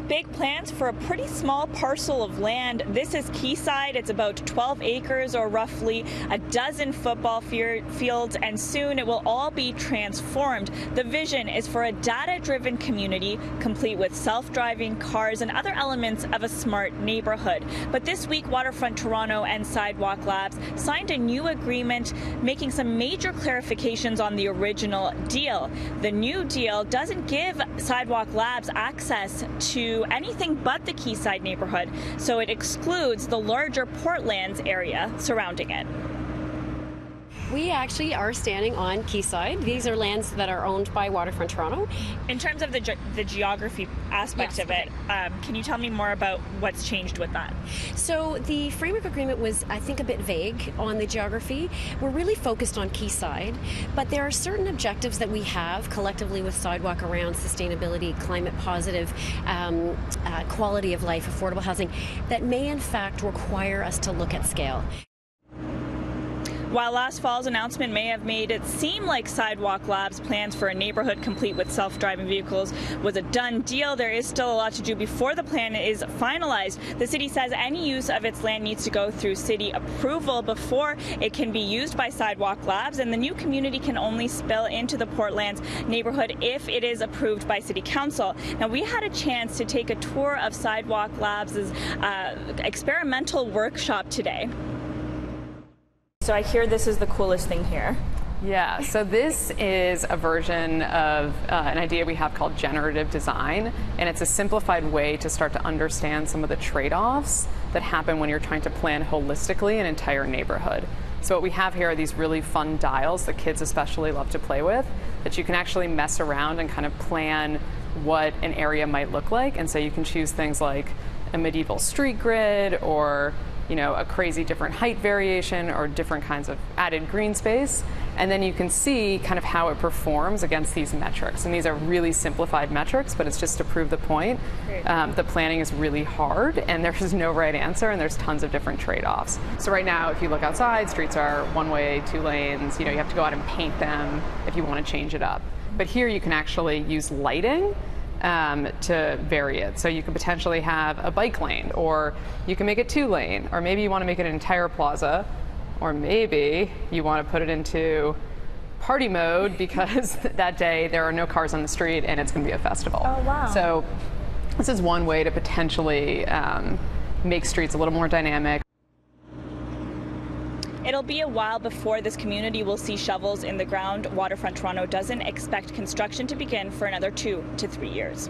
Big plans for a pretty small parcel of land. This is Quayside. It's about 12 acres or roughly a dozen football fields, and soon it will all be transformed. The vision is for a data-driven community complete with self-driving cars and other elements of a smart neighborhood. But this week, Waterfront Toronto and Sidewalk Labs signed a new agreement making some major clarifications on the original deal. The new deal doesn't give Sidewalk Labs access to anything but the Quayside neighborhood, so it excludes the larger Portlands area surrounding it. We actually are standing on Quayside. These are lands that are owned by Waterfront Toronto. In terms of the geography aspect of it, can you tell me more about what's changed with that? So the framework agreement was, I think, a bit vague on the geography. We're really focused on Quayside, but there are certain objectives that we have collectively with Sidewalk around sustainability, climate positive, quality of life, affordable housing, that may in fact require us to look at scale. While last fall's announcement may have made it seem like Sidewalk Labs' plans for a neighborhood complete with self-driving vehicles was a done deal, there is still a lot to do before the plan is finalized. The city says any use of its land needs to go through city approval before it can be used by Sidewalk Labs, and the new community can only spill into the Portlands neighborhood if it is approved by City Council. Now, we had a chance to take a tour of Sidewalk Labs' experimental workshop today. So I hear this is the coolest thing here. Yeah, so this is a version of an idea we have called generative design, and it's a simplified way to start to understand some of the trade-offs that happen when you're trying to plan holistically an entire neighborhood. So what we have here are these really fun dials that kids especially love to play with, that you can actually mess around and kind of plan what an area might look like. And so you can choose things like a medieval street grid, or a crazy different height variation, or different kinds of added green space. And then you can see kind of how it performs against these metrics. And these are really simplified metrics, but it's just to prove the point. The planning is really hard, and there's no right answer, and there's tons of different trade-offs. So right now, if you look outside, streets are one way, 2 lanes. You have to go out and paint them if you want to change it up. But here you can actually use lighting to vary it. So you could potentially have a bike lane, or you can make it 2-lane, or maybe you want to make it an entire plaza, or maybe you want to put it into party mode because that day there are no cars on the street and it's going to be a festival. Oh, wow. So this is one way to potentially make streets a little more dynamic. It'll be a while before this community will see shovels in the ground. Waterfront Toronto doesn't expect construction to begin for another 2 to 3 years.